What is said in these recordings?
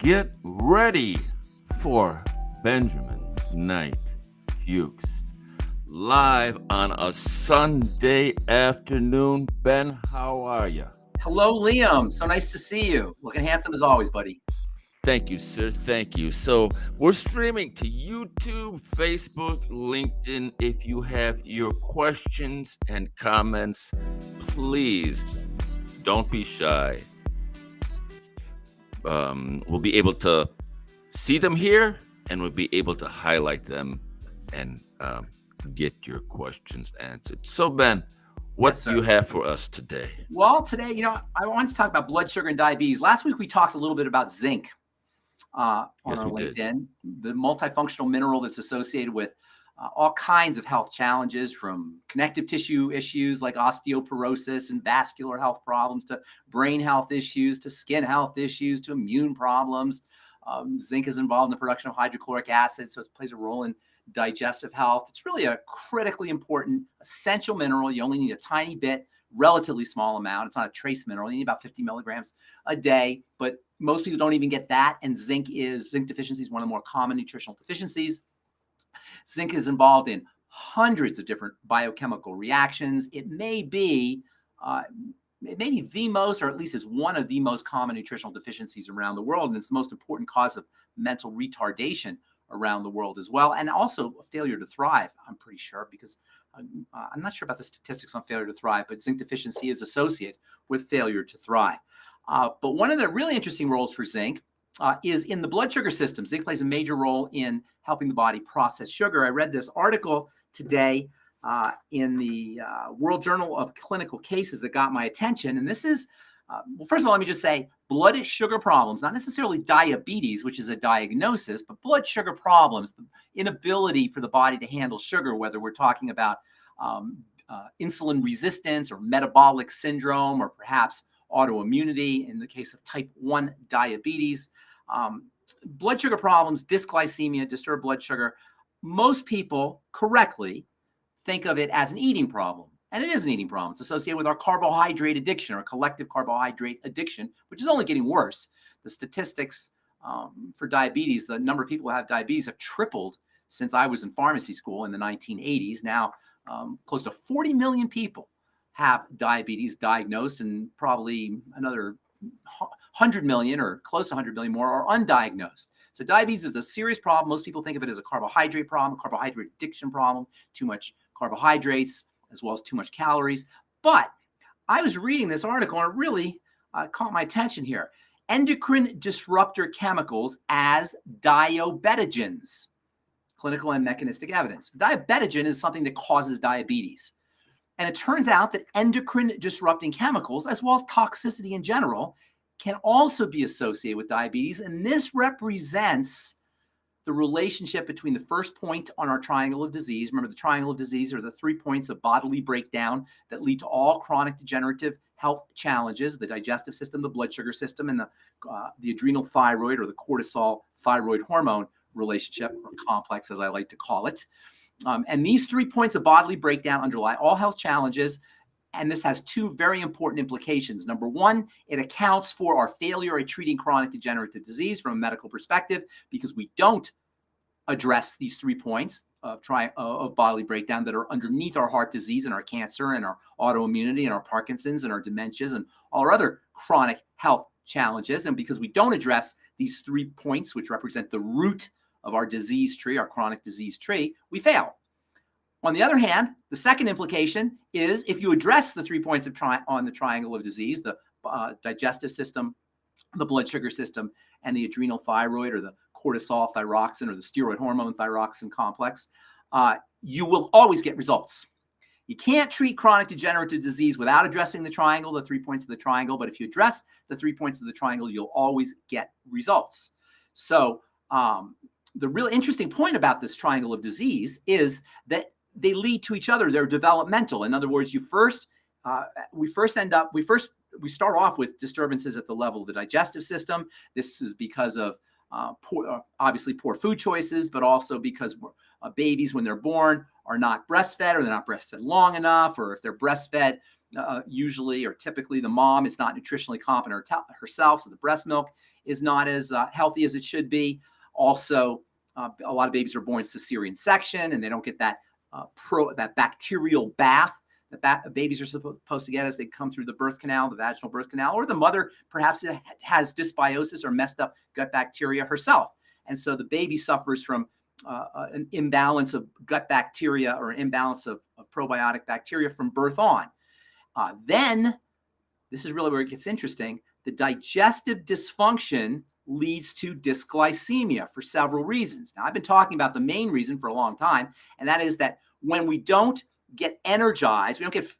Get ready for Benjamin Knight Fuchs live on a Sunday afternoon. Ben, how are you? Hello, Liam. So nice to see you. Looking handsome as always, buddy. Thank you, sir. Thank you. So, we're streaming to YouTube, Facebook, LinkedIn. If you have your questions and comments, please don't be shy. We'll be able to see them here and we'll be able to highlight them and get your questions answered. So, Ben, what Yes, do you sir. have for us today? Well, today, I wanted to talk about blood sugar and diabetes. Last week, we talked a little bit about zinc on Yes, our we did. LinkedIn, the multifunctional mineral that's associated with all kinds of health challenges, from connective tissue issues like osteoporosis and vascular health problems, to brain health issues, to skin health issues, to immune problems. Zinc is involved in the production of hydrochloric acid, so it plays a role in digestive health. It's really a critically important, essential mineral. You only need a tiny bit, relatively small amount. It's not a trace mineral. You need about 50 milligrams a day, but most people don't even get that. And zinc deficiency is one of the more common nutritional deficiencies. Zinc is involved in hundreds of different biochemical reactions. It may be the most, or at least it's one of the most common nutritional deficiencies around the world. And it's the most important cause of mental retardation around the world as well. And also a failure to thrive, I'm pretty sure, because I'm not sure about the statistics on failure to thrive, but zinc deficiency is associated with failure to thrive. But one of the really interesting roles for zinc is in the blood sugar system. Zinc plays a major role in helping the body process sugar. I read this article today in the World Journal of Clinical Cases that got my attention. And this is, well, first of all, let me just say blood sugar problems, not necessarily diabetes, which is a diagnosis, but blood sugar problems, the inability for the body to handle sugar, whether we're talking about insulin resistance or metabolic syndrome, or perhaps autoimmunity in the case of type 1 diabetes. Blood sugar problems, dysglycemia, disturbed blood sugar, most people correctly think of it as an eating problem. And it is an eating problem. It's associated with our carbohydrate addiction, or collective carbohydrate addiction, which is only getting worse. The statistics for diabetes, the number of people who have diabetes have tripled since I was in pharmacy school in the 1980s. Now, close to 40 million people have diabetes diagnosed, and probably another 100 million or close to 100 million more are undiagnosed. So diabetes is a serious problem. Most people think of it as a carbohydrate problem, a carbohydrate addiction problem, too much carbohydrates, as well as too much calories. But I was reading this article and it really caught my attention here. Endocrine disruptor chemicals as diabetogens, clinical and mechanistic evidence. Diabetogen is something that causes diabetes. And it turns out that endocrine disrupting chemicals, as well as toxicity in general, can also be associated with diabetes. And this represents the relationship between the first point on our triangle of disease. Remember, the triangle of disease are the 3 points of bodily breakdown that lead to all chronic degenerative health challenges: the digestive system, the blood sugar system, and the adrenal thyroid, or the cortisol thyroid hormone relationship, or complex, as I like to call it. And these 3 points of bodily breakdown underlie all health challenges. And this has two very important implications. Number one, it accounts for our failure at treating chronic degenerative disease from a medical perspective, because we don't address these 3 points of bodily breakdown that are underneath our heart disease and our cancer and our autoimmunity and our Parkinson's and our dementias and all our other chronic health challenges. And because we don't address these 3 points, which represent the root of our disease tree, our chronic disease tree, we fail. On the other hand, the second implication is if you address the 3 points on the triangle of disease, the digestive system, the blood sugar system, and the adrenal thyroid, or the cortisol thyroxine, or the steroid hormone thyroxine complex, you will always get results. You can't treat chronic degenerative disease without addressing the triangle, the 3 points of the triangle. But if you address the 3 points of the triangle, you'll always get results. So the really interesting point about this triangle of disease is that they lead to each other. They're developmental. In other words, we start off with disturbances at the level of the digestive system. This is because of obviously poor food choices, but also because babies, when they're born, are not breastfed, or they're not breastfed long enough, or if they're typically the mom is not nutritionally competent herself, so the breast milk is not as healthy as it should be. Also, a lot of babies are born cesarean section, and they don't get that that bacterial bath that babies are supposed to get as they come through the birth canal, the vaginal birth canal, or the mother perhaps has dysbiosis or messed up gut bacteria herself. And so the baby suffers from an imbalance of gut bacteria or an imbalance of probiotic bacteria from birth on. Then, this is really where it gets interesting, the digestive dysfunction leads to dysglycemia for several reasons. Now, I've been talking about the main reason for a long time, and that is that when we don't get energized, we don't get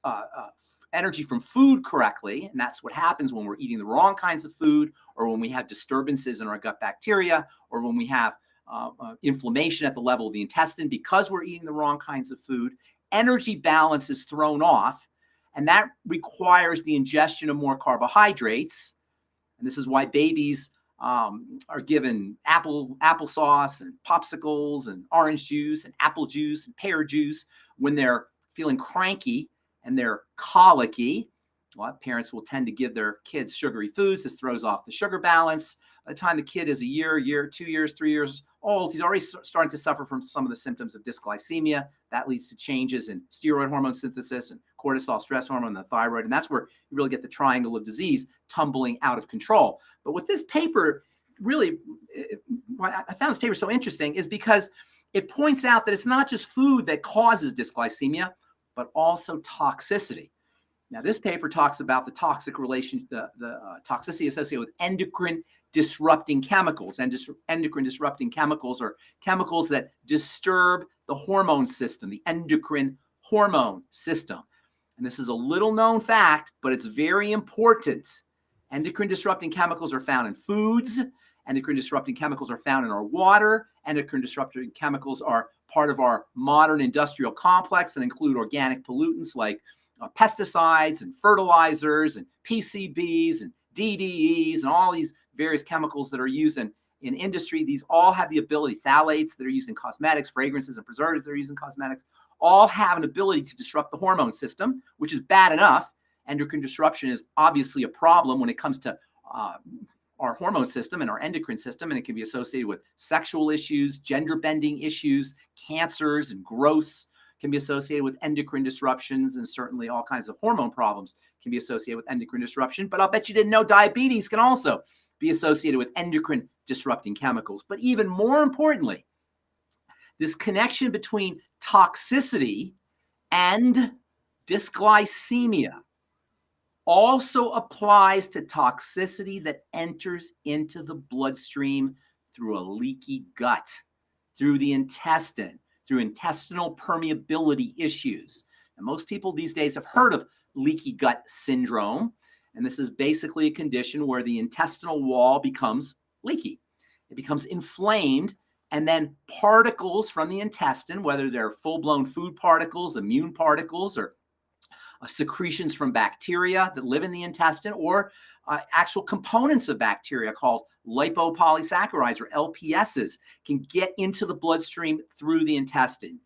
energy from food correctly, and that's what happens when we're eating the wrong kinds of food, or when we have disturbances in our gut bacteria, or when we have inflammation at the level of the intestine because we're eating the wrong kinds of food. Energy balance is thrown off, and that requires the ingestion of more carbohydrates. And this is why babies are given applesauce and popsicles and orange juice and apple juice and pear juice when they're feeling cranky and they're colicky. Well, parents will tend to give their kids sugary foods. This throws off the sugar balance. By the time the kid is a year, 2 years, 3 years old, he's already starting to suffer from some of the symptoms of dysglycemia. That leads to changes in steroid hormone synthesis and cortisol, stress hormone, and the thyroid. And that's where you really get the triangle of disease tumbling out of control. But what this paper really, why I found this paper so interesting is because it points out that it's not just food that causes dysglycemia, but also toxicity. Now, this paper talks about the toxic relation, the toxicity associated with endocrine disrupting chemicals. And endocrine disrupting chemicals are chemicals that disturb the hormone system, the endocrine hormone system. And this is a little known fact, but it's very important. Endocrine disrupting chemicals are found in foods. Endocrine disrupting chemicals are found in our water. Endocrine disrupting chemicals are part of our modern industrial complex and include organic pollutants like pesticides and fertilizers and PCBs and DDEs and all these various chemicals that are used in industry. These all have the ability, phthalates that are used in cosmetics, fragrances and preservatives that are used in cosmetics, all have an ability to disrupt the hormone system, which is bad enough. Endocrine disruption is obviously a problem when it comes to our hormone system and our endocrine system, and it can be associated with sexual issues, gender bending issues, cancers and growths can be associated with endocrine disruptions, and certainly all kinds of hormone problems can be associated with endocrine disruption. But I'll bet you didn't know diabetes can also be associated with endocrine disrupting chemicals. But even more importantly, this connection between toxicity and dysglycemia also applies to toxicity that enters into the bloodstream through a leaky gut, through the intestine, through intestinal permeability issues. And most people these days have heard of leaky gut syndrome. And this is basically a condition where the intestinal wall becomes leaky. It becomes inflamed, and then particles from the intestine, whether they're full-blown food particles, immune particles, or secretions from bacteria that live in the intestine, or actual components of bacteria called lipopolysaccharides or LPSs, can get into the bloodstream through the intestine.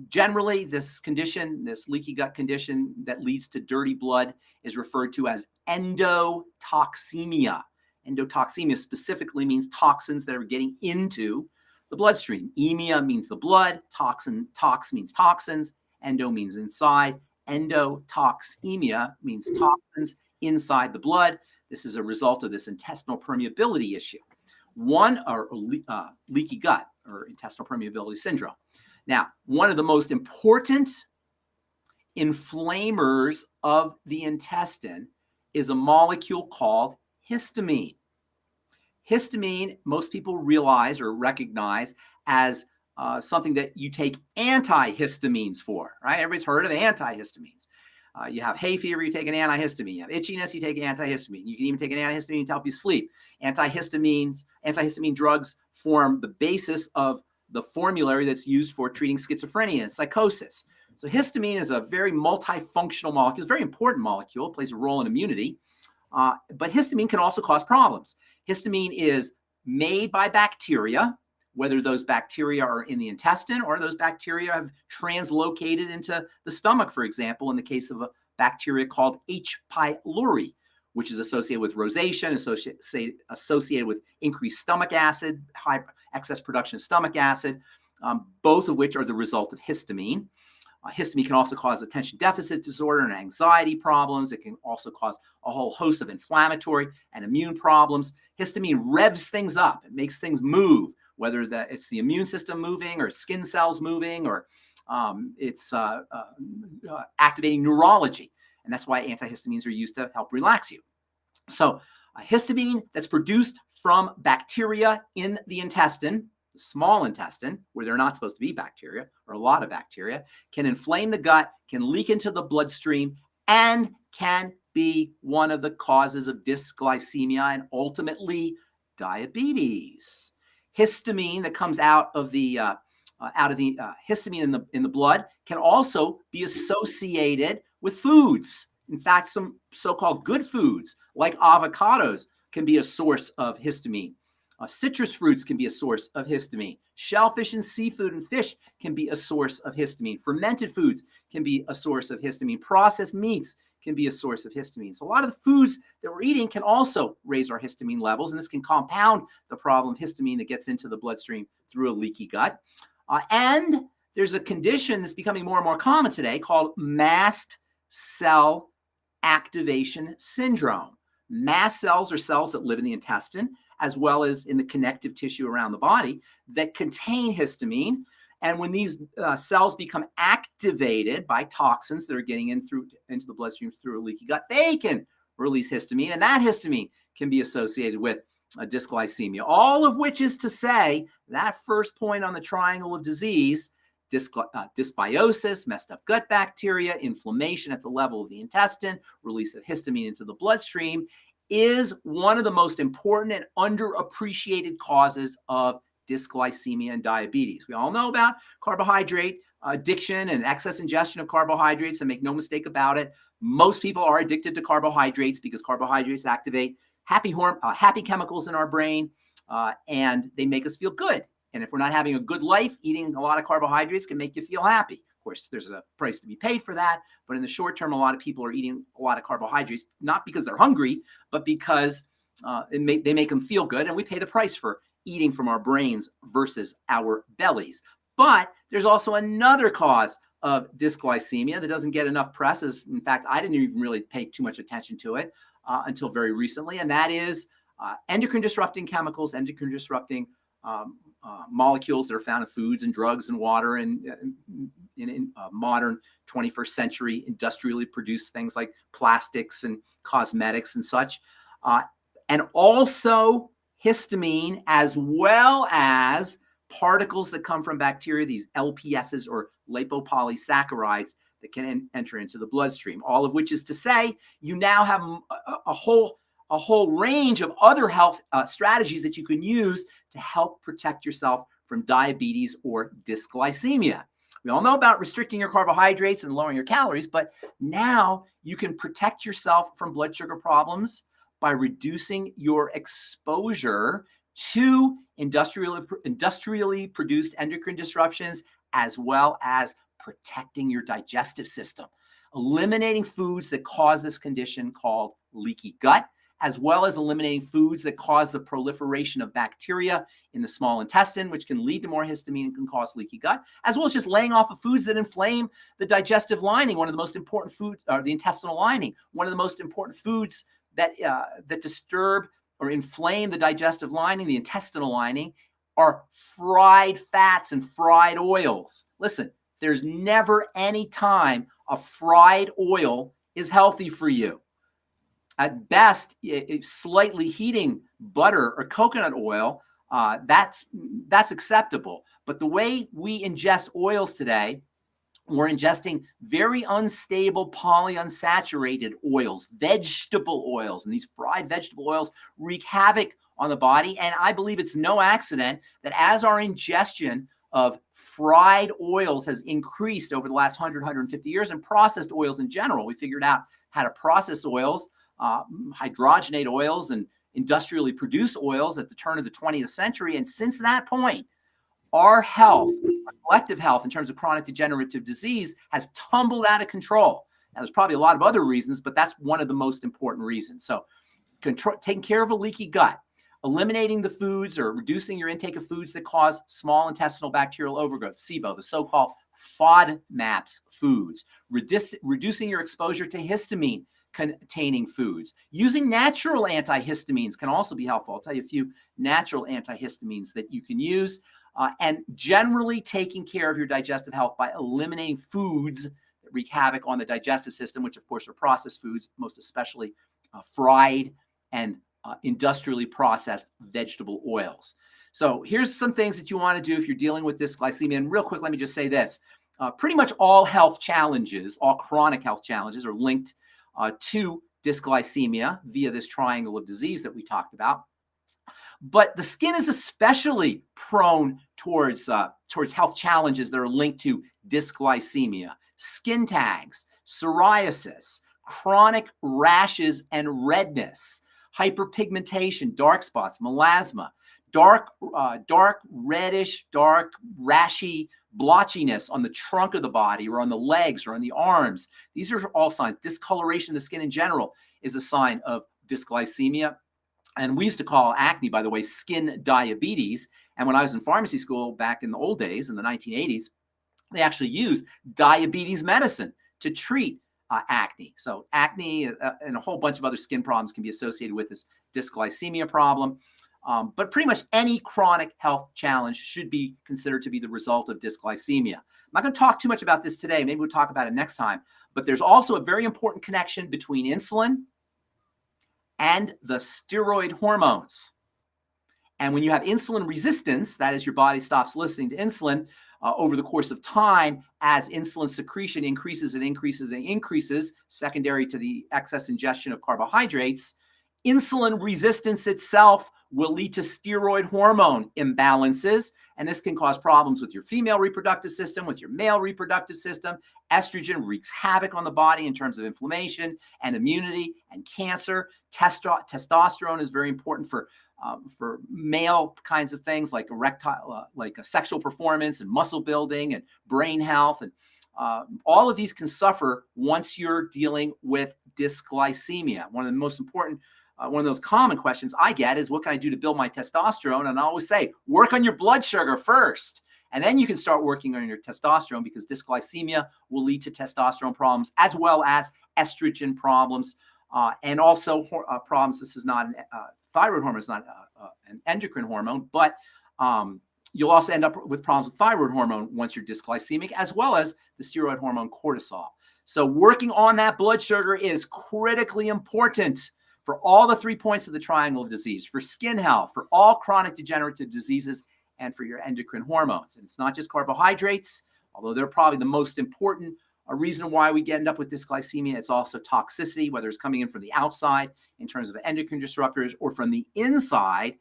Generally, this condition, this leaky gut condition that leads to dirty blood, is referred to as endotoxemia. Endotoxemia specifically means toxins that are getting into the bloodstream. Emia means the blood, tox means toxins, endo means inside. Endotoxemia means toxins inside the blood. This is a result of this intestinal permeability issue. Leaky gut or intestinal permeability syndrome. Now, one of the most important inflammers of the intestine is a molecule called histamine. Histamine, most people realize or recognize as something that you take antihistamines for, right? Everybody's heard of antihistamines. You have hay fever, you take an antihistamine. You have itchiness, you take an antihistamine. You can even take an antihistamine to help you sleep. Antihistamine drugs form the basis of the formulary that's used for treating schizophrenia and psychosis. So histamine is a very multifunctional molecule. It's a very important molecule. It plays a role in immunity. But histamine can also cause problems. Histamine is made by bacteria, whether those bacteria are in the intestine or those bacteria have translocated into the stomach, for example, in the case of a bacteria called H. pylori, which is associated with rosacea, associated with increased stomach acid, high excess production of stomach acid, both of which are the result of histamine. Histamine can also cause attention deficit disorder and anxiety problems. It can also cause a whole host of inflammatory and immune problems. Histamine revs things up. It makes things move, whether it's the immune system moving or skin cells moving, or it's activating neurology. And that's why antihistamines are used to help relax you. So histamine that's produced from bacteria in the intestine, the small intestine, where they're not supposed to be bacteria, or a lot of bacteria, can inflame the gut, can leak into the bloodstream, and can be one of the causes of dysglycemia and ultimately diabetes. Histamine that comes out of the histamine in the blood can also be associated with foods. In fact, some so-called good foods like avocados can be a source of histamine. Citrus fruits can be a source of histamine. Shellfish and seafood and fish can be a source of histamine. Fermented foods can be a source of histamine. Processed meats can be a source of histamine. So a lot of the foods that we're eating can also raise our histamine levels, and this can compound the problem of histamine that gets into the bloodstream through a leaky gut. And there's a condition that's becoming more and more common today called mast cell activation syndrome. Mast cells are cells that live in the intestine, as well as in the connective tissue around the body, that contain histamine. And when these cells become activated by toxins that are getting into the bloodstream through a leaky gut, they can release histamine, and that histamine can be associated with dysglycemia. All of which is to say, that first point on the triangle of disease, dysbiosis, messed up gut bacteria, inflammation at the level of the intestine, release of histamine into the bloodstream, is one of the most important and underappreciated causes of dysglycemia and diabetes. We all know about carbohydrate addiction and excess ingestion of carbohydrates, and make no mistake about it, most people are addicted to carbohydrates because carbohydrates activate happy chemicals in our brain, and they make us feel good. And if we're not having a good life, eating a lot of carbohydrates can make you feel happy. Of course, there's a price to be paid for that. But in the short term, a lot of people are eating a lot of carbohydrates, not because they're hungry, but because they make them feel good. And we pay the price for eating from our brains versus our bellies. But there's also another cause of dysglycemia that doesn't get enough press. In fact, I didn't even really pay too much attention to it until very recently. And that is endocrine disrupting chemicals, endocrine disrupting molecules that are found in foods and drugs and water, and in modern 21st century industrially produced things like plastics and cosmetics and such. And also histamine, as well as particles that come from bacteria, these LPSs or lipopolysaccharides that can enter into the bloodstream. All of which is to say, you now have a whole range of other health strategies that you can use to help protect yourself from diabetes or dysglycemia. We all know about restricting your carbohydrates and lowering your calories, but now you can protect yourself from blood sugar problems by reducing your exposure to industrially produced endocrine disruptions, as well as protecting your digestive system, eliminating foods that cause this condition called leaky gut, as well as eliminating foods that cause the proliferation of bacteria in the small intestine, which can lead to more histamine and can cause leaky gut, as well as just laying off of foods that inflame the digestive lining, one of the most important foods, or the intestinal lining, one of the most important foods that disturb or inflame the digestive lining, the intestinal lining, are fried fats and fried oils. Listen, there's never any time a fried oil is healthy for you. At best, slightly heating butter or coconut oil, that's acceptable. But the way we ingest oils today, we're ingesting very unstable polyunsaturated oils, vegetable oils, and these fried vegetable oils wreak havoc on the body. And I believe it's no accident that as our ingestion of fried oils has increased over the last 150 years, and processed oils in general, we figured out how to process oils, hydrogenate oils and industrially produce oils at the turn of the 20th century. And since that point, our health, our collective health in terms of chronic degenerative disease, has tumbled out of control. Now, there's probably a lot of other reasons, but that's one of the most important reasons. So taking care of a leaky gut, eliminating the foods or reducing your intake of foods that cause small intestinal bacterial overgrowth, SIBO, the so-called FODMAP foods, reducing your exposure to histamine containing foods. Using natural antihistamines can also be helpful. I'll tell you a few natural antihistamines that you can use. And generally taking care of your digestive health by eliminating foods that wreak havoc on the digestive system, which of course are processed foods, most especially fried and industrially processed vegetable oils. So here's some things that you want to do if you're dealing with dysglycemia. And real quick, let me just say this. Pretty much all health challenges, all chronic health challenges are linked to dysglycemia via this triangle of disease that we talked about. But the skin is especially prone towards health challenges that are linked to dysglycemia. Skin tags, psoriasis, chronic rashes and redness, hyperpigmentation, dark spots, melasma, dark reddish, dark rashy blotchiness on the trunk of the body or on the legs or on the arms. These are all signs. Discoloration of the skin in general is a sign of dysglycemia. And we used to call acne, by the way, skin diabetes. And when I was in pharmacy school back in the old days, in the 1980s, they actually used diabetes medicine to treat acne. So acne and a whole bunch of other skin problems can be associated with this dysglycemia problem. But pretty much any chronic health challenge should be considered to be the result of dysglycemia. I'm not going to talk too much about this today. Maybe we'll talk about it next time. But there's also a very important connection between insulin and the steroid hormones. And when you have insulin resistance, that is, your body stops listening to insulin over the course of time, as insulin secretion increases and increases and increases, secondary to the excess ingestion of carbohydrates, insulin resistance itself will lead to steroid hormone imbalances. And this can cause problems with your female reproductive system, with your male reproductive system. Estrogen wreaks havoc on the body in terms of inflammation and immunity and cancer. Testosterone is very important for male kinds of things like erectile, like sexual performance and muscle building and brain health. And all of these can suffer once you're dealing with dysglycemia. One of the most important one of those common questions I get is, what can I do to build my testosterone? And I always say, work on your blood sugar first. And then you can start working on your testosterone, because dysglycemia will lead to testosterone problems as well as estrogen problems and also problems. This is not thyroid hormone. It's not an endocrine hormone, but you'll also end up with problems with thyroid hormone once you're dysglycemic, as well as the steroid hormone cortisol. So working on that blood sugar is critically important for all the 3 points of the triangle of disease, for skin health, for all chronic degenerative diseases, and for your endocrine hormones. And it's not just carbohydrates, although they're probably the most important reason why we end up with dysglycemia. It's also toxicity, whether it's coming in from the outside in terms of endocrine disruptors or from the inside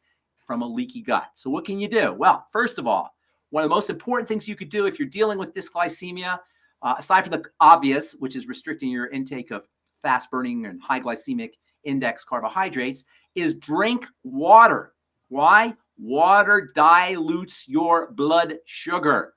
from a leaky gut. So what can you do? Well, first of all, one of the most important things you could do if you're dealing with dysglycemia, aside from the obvious, which is restricting your intake of fast-burning and high glycemic index carbohydrates, is drink water. Why? Water dilutes your blood sugar.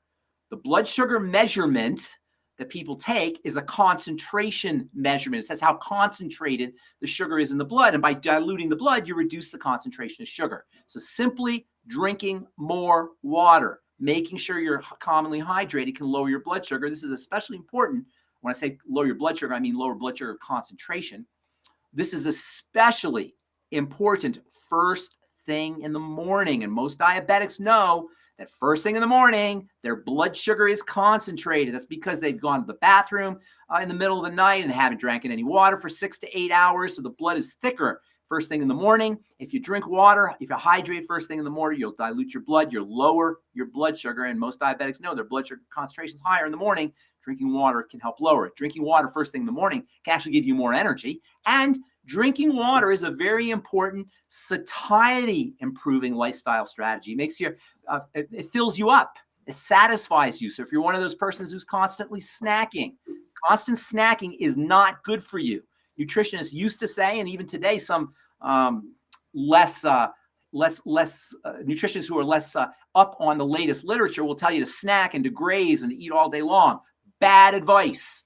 The blood sugar measurement that people take is a concentration measurement. It says how concentrated the sugar is in the blood. And by diluting the blood, you reduce the concentration of sugar. So simply drinking more water, making sure you're commonly hydrated, can lower your blood sugar. This is especially important. When I say lower your blood sugar, I mean lower blood sugar concentration. This is especially important first thing in the morning. And most diabetics know that first thing in the morning, their blood sugar is concentrated. That's because they've gone to the bathroom in the middle of the night and haven't drank any water for 6 to 8 hours. So the blood is thicker first thing in the morning. If you drink water, if you hydrate first thing in the morning, you'll dilute your blood, you'll lower your blood sugar. And most diabetics know their blood sugar concentration is higher in the morning. Drinking water can help lower it. Drinking water first thing in the morning can actually give you more energy. And drinking water is a very important satiety improving lifestyle strategy. It makes you, it fills you up. It satisfies you. So if you're one of those persons who's constantly snacking, constant snacking is not good for you. Nutritionists used to say, and even today, some nutritionists who are less up on the latest literature will tell you to snack and to graze and to eat all day long. Bad advice.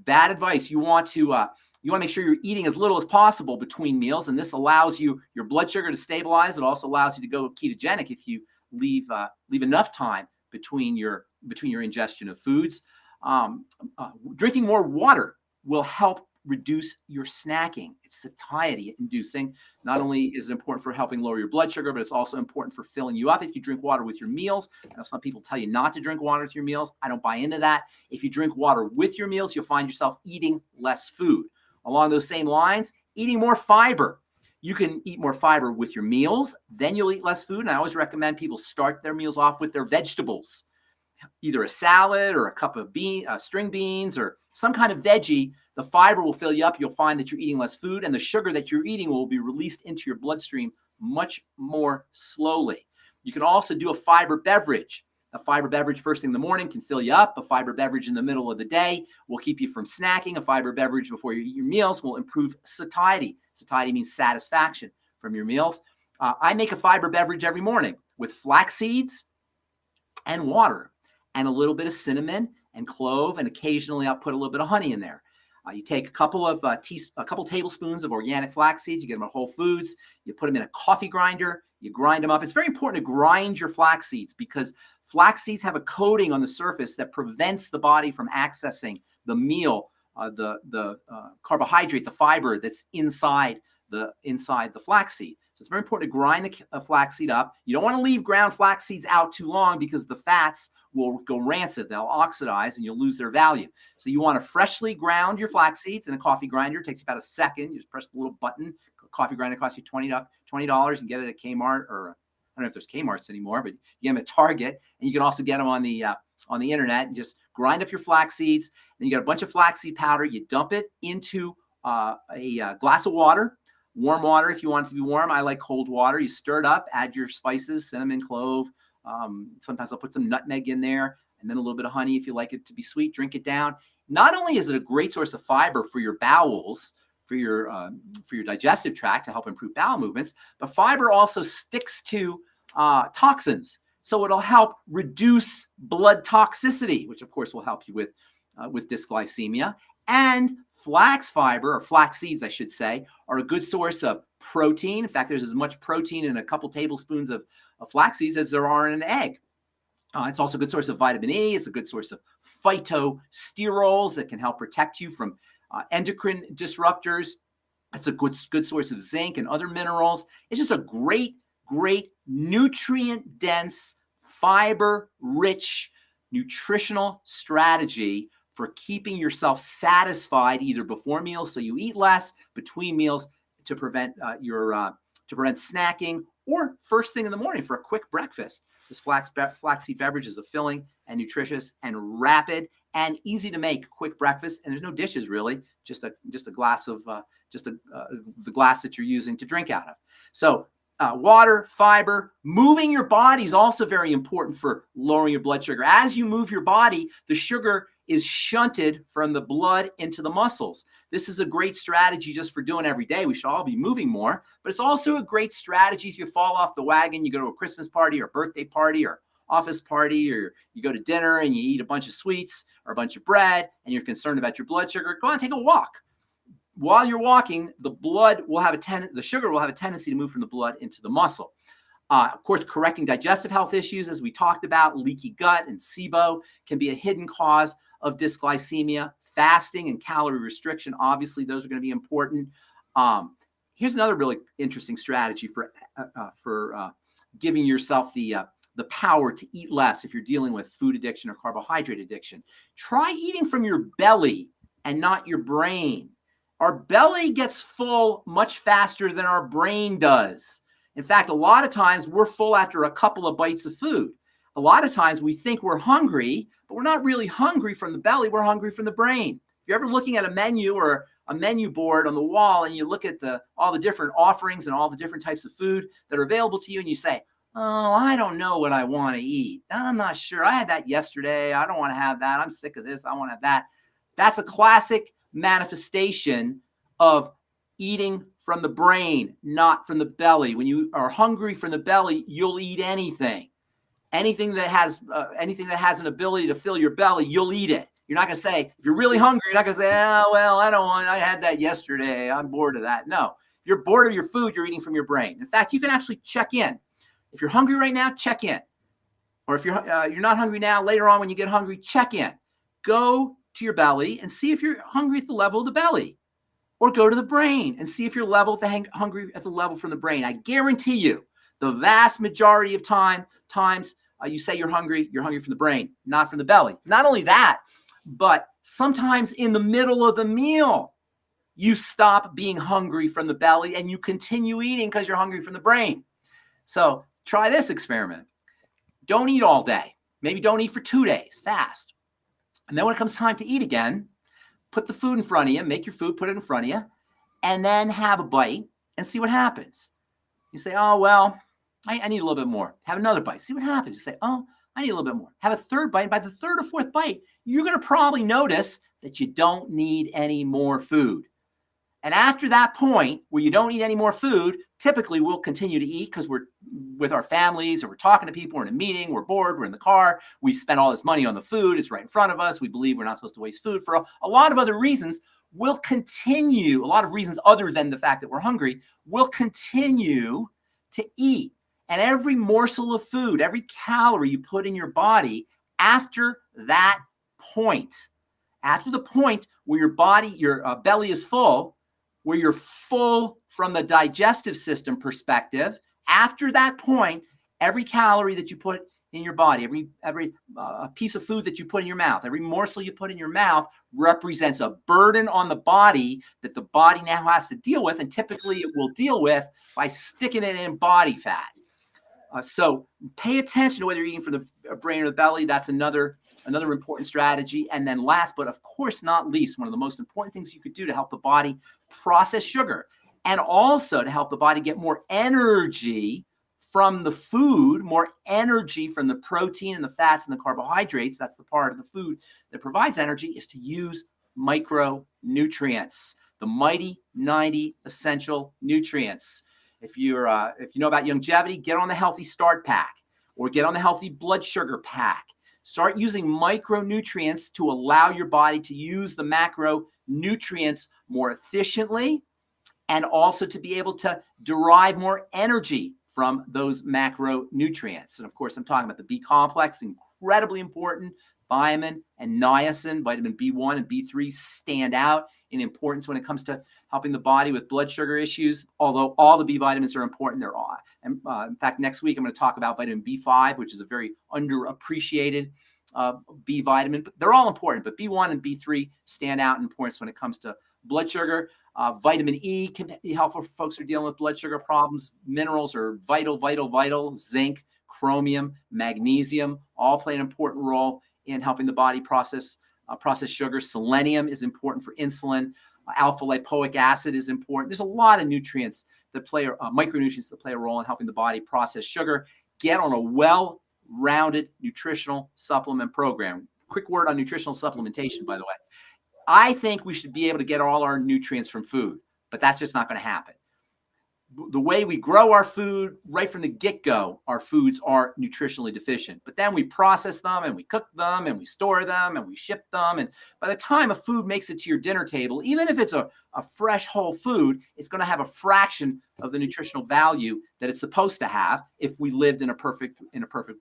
bad advice. You want to make sure you're eating as little as possible between meals, and this allows your blood sugar to stabilize. It also allows you to go ketogenic if you leave enough time between your ingestion of foods. Drinking more water will help reduce your snacking. It's satiety inducing. Not only is it important for helping lower your blood sugar, but it's also important for filling you up if you drink water with your meals. I know some people tell you not to drink water with your meals. I don't buy into that. If you drink water with your meals, you'll find yourself eating less food. Along those same lines, eating more fiber. You can eat more fiber with your meals, then you'll eat less food. And I always recommend people start their meals off with their vegetables, either a salad or a cup of string beans or some kind of veggie. The fiber will fill you up. You'll find that you're eating less food, and the sugar that you're eating will be released into your bloodstream much more slowly. You can also do a fiber beverage. A fiber beverage first thing in the morning can fill you up. A fiber beverage in the middle of the day will keep you from snacking. A fiber beverage before you eat your meals will improve satiety. Satiety means satisfaction from your meals. I make a fiber beverage every morning with flax seeds and water and a little bit of cinnamon and clove, and occasionally I'll put a little bit of honey in there. You take a couple tablespoons of organic flax seeds. You get them at Whole Foods. You put them in a coffee grinder. You grind them up. It's very important to grind your flax seeds because flax seeds have a coating on the surface that prevents the body from accessing the meal, the carbohydrate, the fiber that's inside the flax seed. So it's very important to grind the flax seed up. You don't want to leave ground flax seeds out too long because the fats will go rancid. They'll oxidize and you'll lose their value. So you want to freshly ground your flax seeds in a coffee grinder. It takes about a second. You just press the little button. Coffee grinder costs you $20. You can get it at Kmart, or I don't know if there's Kmart's anymore, but you get them at Target, and you can also get them on the internet. And just grind up your flax seeds. Then you got a bunch of flaxseed powder. You dump it into a glass of water. Warm water if you want it to be warm. I like cold water. You stir it up, add your spices, cinnamon, clove. Sometimes I'll put some nutmeg in there, and then a little bit of honey if you like it to be sweet. Drink it down. Not only is it a great source of fiber for your bowels, for your digestive tract to help improve bowel movements, but fiber also sticks to toxins. So it'll help reduce blood toxicity, which of course will help you with dysglycemia. And flax fiber, or flax seeds, I should say, are a good source of protein. In fact, there's as much protein in a couple tablespoons of flax seeds as there are in an egg. It's also a good source of vitamin E. It's a good source of phytosterols that can help protect you from endocrine disruptors. It's a good source of zinc and other minerals. It's just a great nutrient-dense, fiber-rich, nutritional strategy for keeping yourself satisfied either before meals, so you eat less, between meals to prevent snacking, or first thing in the morning for a quick breakfast. This flaxseed beverage is a filling and nutritious and rapid and easy to make quick breakfast, and there's no dishes really, just a glass of the glass that you're using to drink out of. So water, fiber, moving your body is also very important for lowering your blood sugar. As you move your body, the sugar is shunted from the blood into the muscles. This is a great strategy just for doing every day. We should all be moving more, but it's also a great strategy if you fall off the wagon, you go to a Christmas party or birthday party or office party, or you go to dinner and you eat a bunch of sweets or a bunch of bread and you're concerned about your blood sugar. Go on, take a walk. While you're walking, the sugar will have a tendency to move from the blood into the muscle. Of course, correcting digestive health issues, as we talked about, leaky gut and SIBO can be a hidden cause of dysglycemia. Fasting and calorie restriction, obviously, those are going to be important. Here's another really interesting strategy for giving yourself the power to eat less if you're dealing with food addiction or carbohydrate addiction. Try eating from your belly and not your brain. Our belly gets full much faster than our brain does. In fact, a lot of times we're full after a couple of bites of food. A lot of times we think we're hungry, but we're not really hungry from the belly. We're hungry from the brain. If you're ever looking at a menu or a menu board on the wall and you look at all the different offerings and all the different types of food that are available to you, and you say, oh, I don't know what I want to eat. I'm not sure. I had that yesterday. I don't want to have that. I'm sick of this. I want to have that. That's a classic manifestation of eating from the brain, not from the belly. When you are hungry from the belly, you'll eat anything. Anything that has an ability to fill your belly, you'll eat it. You're not going to say, if you're really hungry, you're not going to say, oh, well, I had that yesterday. I'm bored of that. No, if you're bored of your food, you're eating from your brain. In fact, you can actually check in. If you're hungry right now, check in. Or if you're not hungry now, later on when you get hungry, check in. Go to your belly and see if you're hungry at the level of the belly. Or go to the brain and see if you're hungry at the level from the brain. I guarantee you, the vast majority of times you say you're hungry from the brain, not from the belly. Not only that, but sometimes in the middle of the meal, you stop being hungry from the belly and you continue eating because you're hungry from the brain. So try this experiment. Don't eat all day. Maybe don't eat for 2 days, fast. And then when it comes time to eat again, put the food in front of you, make your food, put it in front of you, and then have a bite and see what happens. You say, oh, well, I need a little bit more. Have another bite. See what happens. You say, oh, I need a little bit more. Have a third bite. By the third or fourth bite, you're going to probably notice that you don't need any more food. And after that point where you don't eat any more food, typically we'll continue to eat because we're with our families or we're talking to people, we're in a meeting, we're bored, we're in the car, we spent all this money on the food, it's right in front of us, we believe we're not supposed to waste food for a lot of other reasons. We'll continue, a lot of reasons other than the fact that we're hungry, we'll continue to eat. And every morsel of food, every calorie you put in your body after that point, after the point where your belly is full, where you're full from the digestive system perspective, after that point, every calorie that you put in your body, every piece of food that you put in your mouth, every morsel you put in your mouth represents a burden on the body that the body now has to deal with, and typically it will deal with by sticking it in body fat. So pay attention to whether you're eating from the brain or the belly. That's another important strategy. And then last, but of course not least, one of the most important things you could do to help the body process sugar and also to help the body get more energy from the food, more energy from the protein and the fats and the carbohydrates, that's the part of the food that provides energy, is to use micronutrients, the mighty 90 essential nutrients. If you know about longevity, get on the Healthy Start Pack or get on the Healthy Blood Sugar Pack. Start using micronutrients to allow your body to use the macronutrients more efficiently and also to be able to derive more energy from those macronutrients. And of course, I'm talking about the B complex, incredibly important. Thiamine and niacin, vitamin B1 and B3 stand out in importance when it comes to helping the body with blood sugar issues, although all the B vitamins are important. They're all. And in fact, next week, I'm going to talk about vitamin B5, which is a very underappreciated B vitamin. But they're all important, but B1 and B3 stand out in importance when it comes to blood sugar. Vitamin E can be helpful for folks who are dealing with blood sugar problems. Minerals are vital. Zinc, chromium, magnesium, all play an important role in helping the body process sugar. Selenium is important for insulin. Alpha lipoic acid is important. There's a lot of nutrients that micronutrients that play a role in helping the body process sugar. Get on a well-rounded nutritional supplement program. Quick word on nutritional supplementation, by the way. I think we should be able to get all our nutrients from food, but that's just not going to happen. The way we grow our food right from the get-go, our foods are nutritionally deficient. But then we process them and we cook them and we store them and we ship them. And by the time a food makes it to your dinner table, even if it's a fresh whole food, it's going to have a fraction of the nutritional value that it's supposed to have if we lived in a perfect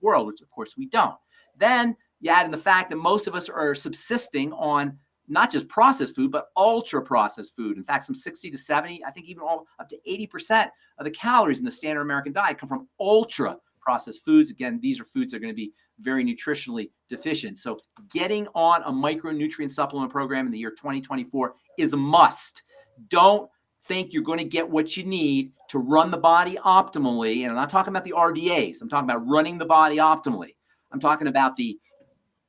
world, which of course we don't. Then you add in the fact that most of us are subsisting on not just processed food, but ultra processed food. In fact, some 60 to 70, I think even up to 80% of the calories in the standard American diet come from ultra processed foods. Again, these are foods that are going to be very nutritionally deficient. So getting on a micronutrient supplement program in the year 2024 is a must. Don't think you're going to get what you need to run the body optimally. And I'm not talking about the RDAs. I'm talking about running the body optimally. I'm talking about the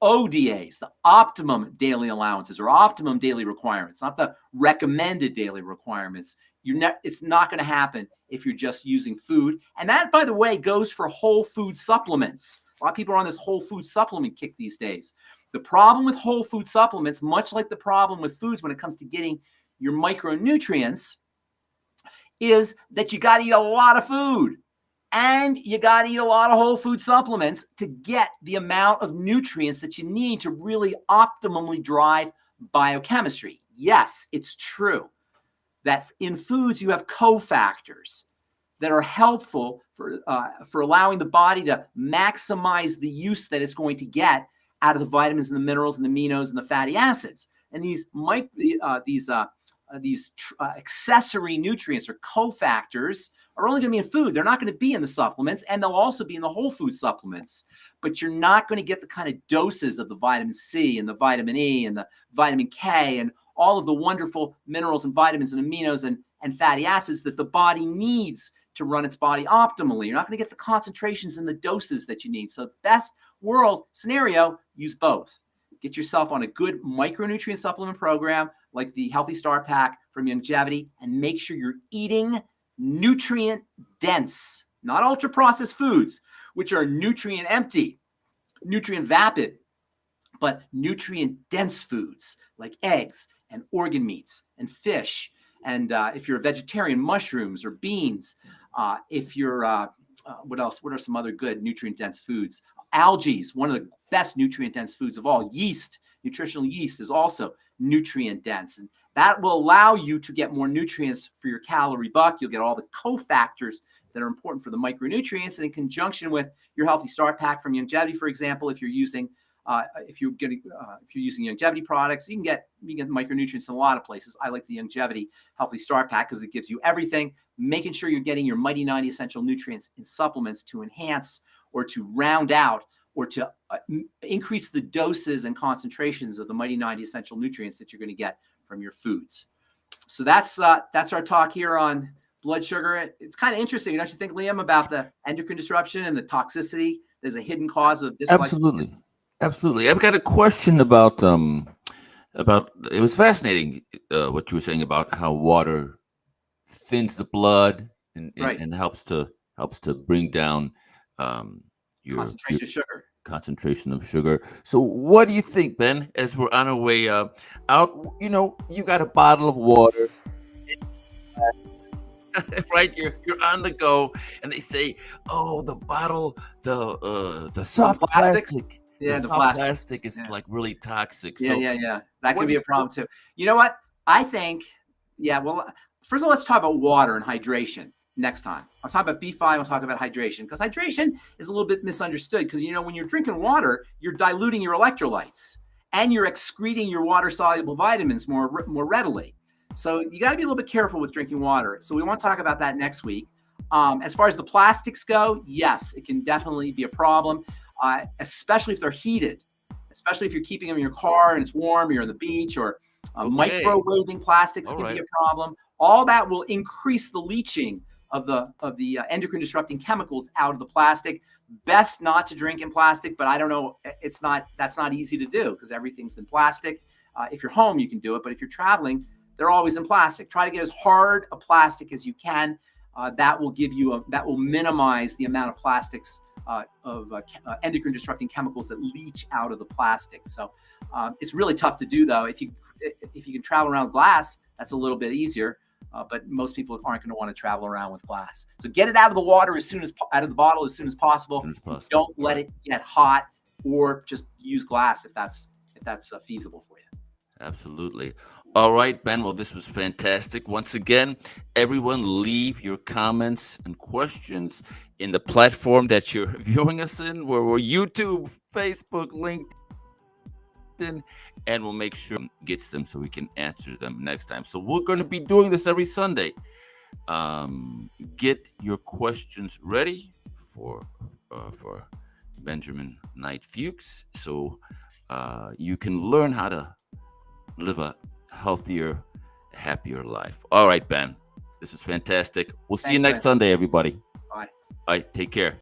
ODAs, the optimum daily allowances or optimum daily requirements, not the recommended daily requirements. It's not going to happen if you're just using food. And that, by the way, goes for whole food supplements. A lot of people are on this whole food supplement kick these days. The problem with whole food supplements, much like the problem with foods when it comes to getting your micronutrients, is that you got to eat a lot of food. And you got to eat a lot of whole food supplements to get the amount of nutrients that you need to really optimally drive biochemistry. Yes, it's true that in foods you have cofactors that are helpful for allowing the body to maximize the use that it's going to get out of the vitamins and the minerals and the aminos and the fatty acids. And these accessory nutrients or cofactors are only going to be in food. They're not going to be in the supplements, and they'll also be in the whole food supplements. But you're not going to get the kind of doses of the vitamin C and the vitamin E and the vitamin K and all of the wonderful minerals and vitamins and aminos and fatty acids that the body needs to run its body optimally. You're not going to get the concentrations and the doses that you need. So best world scenario, use both. Get yourself on a good micronutrient supplement program like the Healthy Start Pack from Longevity, and make sure you're eating nutrient dense, not ultra processed foods, which are nutrient empty, nutrient vapid, but nutrient dense foods like eggs and organ meats and fish. And if you're a vegetarian, mushrooms or beans. If you're, what else? What are some other good nutrient dense foods? Algae is one of the best nutrient dense foods of all. Yeast, nutritional yeast is also nutrient dense. And that will allow you to get more nutrients for your calorie buck. You'll get all the cofactors that are important for the micronutrients. And in conjunction with your Healthy Start Pack from Longevity, for example, if you're using Longevity products, you can get micronutrients in a lot of places. I like the Longevity Healthy Start Pack because it gives you everything, making sure you're getting your Mighty 90 essential nutrients in supplements to enhance or to round out or to increase the doses and concentrations of the Mighty 90 essential nutrients that you're going to get from your foods. So that's our talk here on blood sugar. It's kind of interesting, don't you think, Liam, about the endocrine disruption and the toxicity? There's a hidden cause of Absolutely. Absolutely. I've got a question about it was fascinating what you were saying about how water thins the blood and helps to bring down your concentration of sugar. So what do you think, Ben, as we're on our way out, you got a bottle of water, right? You're on the go, and they say, oh, the bottle, the soft plastic. Yeah, the soft plastic is like really toxic. Yeah. That could be a problem too. You know what? I think, well, first of all, let's talk about water and hydration next time. I'll talk about B5, I'll talk about hydration, because hydration is a little bit misunderstood, because, when you're drinking water, you're diluting your electrolytes and you're excreting your water-soluble vitamins more readily. So you got to be a little bit careful with drinking water. So we want to talk about that next week. As far as the plastics go, yes, it can definitely be a problem. Especially if they're heated, especially if you're keeping them in your car and it's warm, you're on the beach, or microwaving plastics can be a problem. All that will increase the leaching of the endocrine disrupting chemicals out of the plastic. Best not to drink in plastic, but I don't know, that's not easy to do because everything's in plastic. If you're home, you can do it, but if you're traveling, they're always in plastic. Try to get as hard a plastic as you can. That will minimize the amount of plastics of endocrine disrupting chemicals that leach out of the plastic. So it's really tough to do, though. If you can travel around with glass, that's a little bit easier. But most people aren't going to want to travel around with glass. So get it out of the water out of the bottle as soon as possible. Don't let it get hot, or just use glass if that's feasible for you. Absolutely. All right, Ben. Well, this was fantastic. Once again, everyone leave your comments and questions in the platform that you're viewing us in, where we're YouTube, Facebook, LinkedIn, and we'll make sure gets them so we can answer them next time. So we're going to be doing this every Sunday. Get your questions ready for Benjamin Knight Fuchs, so you can learn how to live a healthier, happier life. All right, Ben, this is fantastic. We'll see you next Sunday, everybody. Bye. All right, take care.